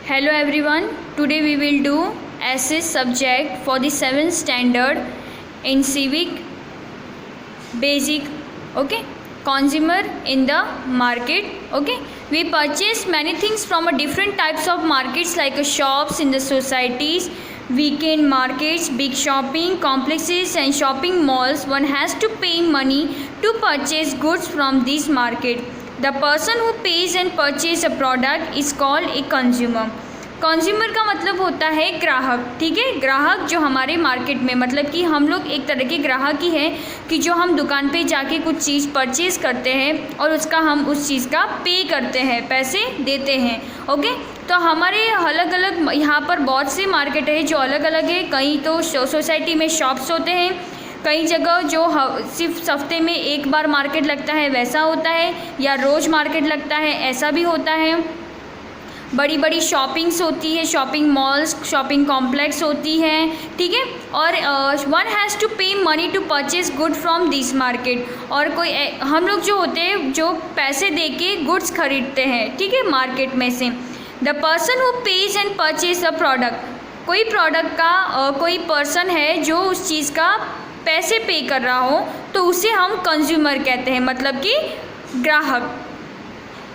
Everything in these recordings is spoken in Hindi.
Hello everyone, today we will do essay subject for the 7th standard in civic basic. Okay, consumer in the market. Okay, we purchase many things from a different types of markets like shops in the societies, weekend markets, big shopping complexes and shopping malls. One has to pay money to purchase goods from this market. The person who pays and purchase a product is called a consumer. Consumer का मतलब होता है ग्राहक, ठीक है। ग्राहक जो हमारे मार्केट में, मतलब कि हम लोग एक तरह के ग्राहक ही है कि जो हम दुकान पे जाके कुछ चीज़ परचेज़ करते हैं और उसका हम उस चीज़ का पे करते हैं, पैसे देते हैं। ओके, तो हमारे अलग अलग यहाँ पर बहुत से मार्केट है जो अलग अलग है। कहीं तो सोसाइटी में शॉप्स होते हैं, कई जगह जो सिर्फ हफ्ते में एक बार मार्केट लगता है वैसा होता है, या रोज़ मार्केट लगता है ऐसा भी होता है। बड़ी बड़ी शॉपिंग्स होती है, शॉपिंग मॉल्स, शॉपिंग कॉम्प्लेक्स होती है, ठीक है। और one has to pay money to purchase good from this market. और कोई हम लोग जो होते हैं जो पैसे दे के गुड्स खरीदते हैं, ठीक है, मार्केट में से। The person who page and purchase a product, कोई प्रोडक्ट का कोई पर्सन है जो उस चीज़ का पैसे पे कर रहा हो तो उसे हम कंज्यूमर कहते हैं, मतलब कि ग्राहक।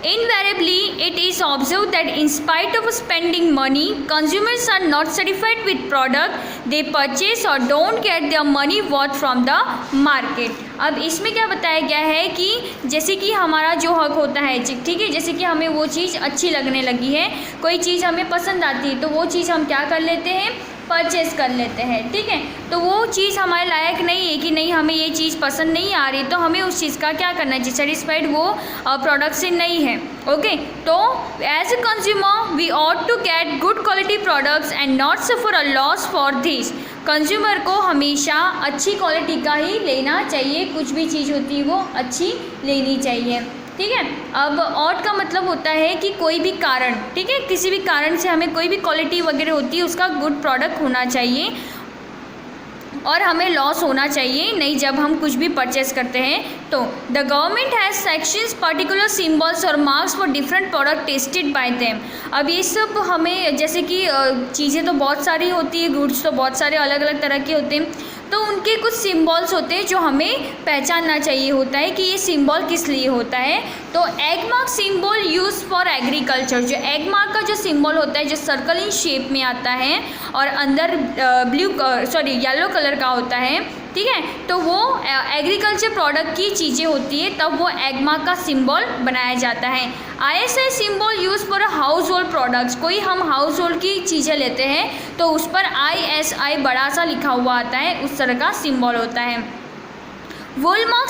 Invariably, it is observed that in spite of spending money, consumers are not satisfied with product they purchase or don't get their money worth from the market. अब इसमें क्या बताया गया है कि जैसे कि हमारा जो हक होता है, ठीक है, जैसे कि हमें वो चीज़ अच्छी लगने लगी है, कोई चीज़ हमें पसंद आती है तो वो चीज़ हम क्या कर लेते हैं, परचेज़ कर लेते हैं, ठीक है। तो वो चीज़ हमारे लायक नहीं है कि नहीं, हमें ये चीज़ पसंद नहीं आ रही, तो हमें उस चीज़ का क्या करना है, सेटिस्फाइड वो प्रोडक्ट से नहीं है। ओके, तो as a consumer we ought to get good quality products and not suffer a loss for this. Consumer को हमेशा अच्छी क्वालिटी का ही लेना चाहिए, कुछ भी चीज़ होती है वो अच्छी लेनी चाहिए, ठीक है। अब ऑट का मतलब होता है कि कोई भी कारण, ठीक है, किसी भी कारण से हमें कोई भी क्वालिटी वगैरह होती है उसका गुड प्रोडक्ट होना चाहिए और हमें लॉस होना चाहिए नहीं जब हम कुछ भी परचेस करते हैं। तो the government has sections particular symbols और marks for different product tested by them. अब ये सब हमें, जैसे कि चीज़ें तो बहुत सारी होती है, गुड्स तो बहुत सारे अलग अलग तरह के होते हैं, तो उनके कुछ सिम्बॉल्स होते हैं जो हमें पहचानना चाहिए होता है कि ये सिम्बॉल किस लिए होता है। तो egg mark symbol use for agriculture, जो एग मार्क का जो सिम्बॉल होता है जो सर्कल इन शेप में आता है और अंदर येलो कलर का होता है, ठीक है, तो वो एग्रीकल्चर प्रोडक्ट की चीज़ें होती है, तब वो एग मार्क का सिम्बॉल बनाया जाता है। ISI symbol use for house hold products, कोई हम हाउस होल्ड की चीज़ें लेते हैं तो उस पर ISI बड़ा सा लिखा हुआ आता है, उस तरह का सिम्बॉल होता है। Wool mark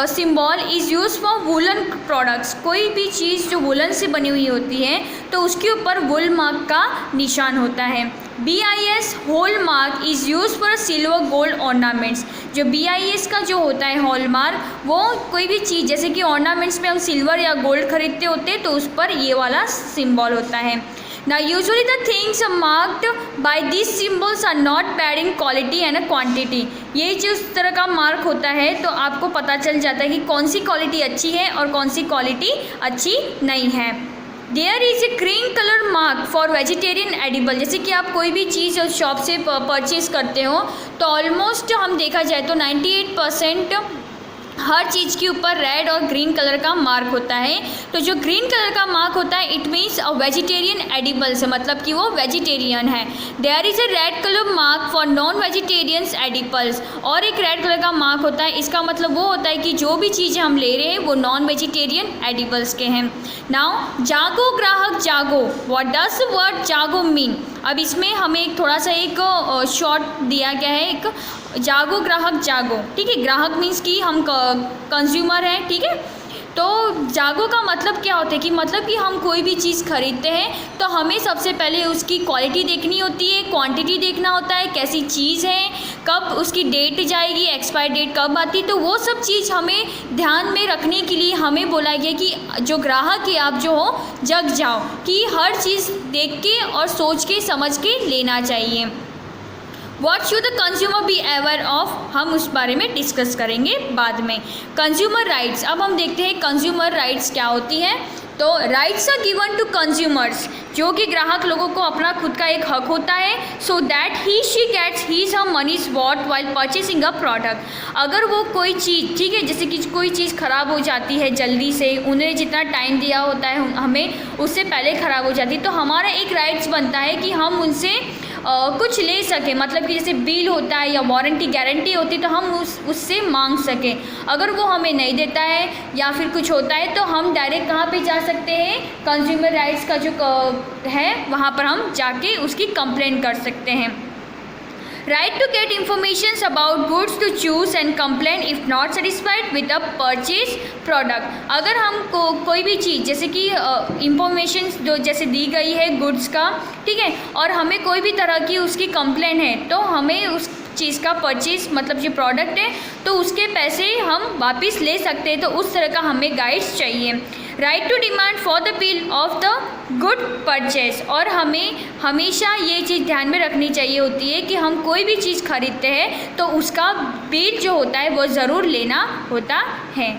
symbol is use for woollen products, कोई भी चीज़ जो वुलन से बनी हुई होती है तो उसके ऊपर वुल मार्क का निशान होता है। BIS hall mark is use for silver gold ornaments, जो BIS का जो होता है हॉल मार्क, वो कोई भी चीज़ जैसे कि ऑर्नामेंट्स में हम सिल्वर या गोल्ड खरीदते होते हैं तो उस पर ये वाला सिम्बॉल होता है। Now usually the things marked by these symbols are not bad in quality and quantity. ये जो इस तरह का मार्क होता है तो आपको पता चल जाता है कि कौन सी क्वालिटी अच्छी है और कौन सी क्वालिटी अच्छी नहीं है। There is a green colour mark for vegetarian edible, जैसे कि आप कोई भी चीज़ शॉप से परचेज़ करते हो तो ऑलमोस्ट हम देखा जाए तो 98% हर चीज़ के ऊपर रेड और ग्रीन कलर का मार्क होता है। तो जो ग्रीन कलर का मार्क होता है it means a vegetarian edibles, मतलब कि वो वेजिटेरियन है। There is a red colour mark for non vegetarians edibles, और एक रेड कलर का मार्क होता है, इसका मतलब वो होता है कि जो भी चीज़ें हम ले रहे हैं वो नॉन वेजिटेरियन एडिबल्स के हैं। नाउ जागो ग्राहक जागो, व्हाट डज द वर्ड जागो मीन। अब इसमें हमें एक थोड़ा सा एक शॉर्ट दिया गया है, एक जागो ग्राहक जागो, ठीक है। ग्राहक मीन्स कि हम कंज्यूमर हैं, ठीक है। तो जागो का मतलब क्या होता है कि मतलब कि हम कोई भी चीज़ खरीदते हैं तो हमें सबसे पहले उसकी क्वालिटी देखनी होती है, क्वांटिटी देखना होता है, कैसी चीज़ है, कब उसकी डेट जाएगी, एक्सपायर डेट कब आती, तो वो सब चीज़ हमें ध्यान में रखने के लिए हमें बोला गया कि जो ग्राहक है आप जो हो जग जाओ, कि हर चीज़ देख के और सोच के समझ के लेना चाहिए। What should the consumer be aware of, हम उस बारे में डिस्कस करेंगे बाद में। कंज्यूमर राइट्स, अब हम देखते हैं कंज्यूमर राइट्स क्या होती हैं। तो rights are given to consumers, जो कि ग्राहक लोगों को अपना खुद का एक हक होता है, so that he she gets his her money's worth while purchasing a product. अगर वो कोई चीज़, ठीक है, जैसे कि कोई चीज़ ख़राब हो जाती है जल्दी से, उन्हें जितना टाइम दिया होता है हमें उससे पहले ख़राब हो जाती है, तो हमारा एक राइट्स बनता है कि हम उनसे कुछ ले सकें, मतलब कि जैसे बिल होता है या वारंटी गारंटी होती है तो हम उससे मांग सकें। अगर वो हमें नहीं देता है या फिर कुछ होता है तो हम डायरेक्ट कहाँ पे जा सकते हैं, कंज्यूमर राइट्स का जो है वहाँ पर हम जाके उसकी कंप्लेंट कर सकते हैं। Right to get information about goods to choose and complain if not satisfied with a purchase product. अगर हमको कोई भी चीज़ जैसे कि इंफॉर्मेशन जो जैसे दी गई है गुड्स का, ठीक है, और हमें कोई भी तरह की उसकी कंप्लेन है तो हमें उस चीज़ का परचेज, मतलब जो प्रोडक्ट है तो उसके पैसे हम वापस ले सकते हैं, तो उस तरह का हमें गाइड्स चाहिए। Right to demand for the bill of the good purchase, और हमें हमेशा ये चीज़ ध्यान में रखनी चाहिए होती है कि हम कोई भी चीज़ खरीदते हैं तो उसका बिल जो होता है वो ज़रूर लेना होता है।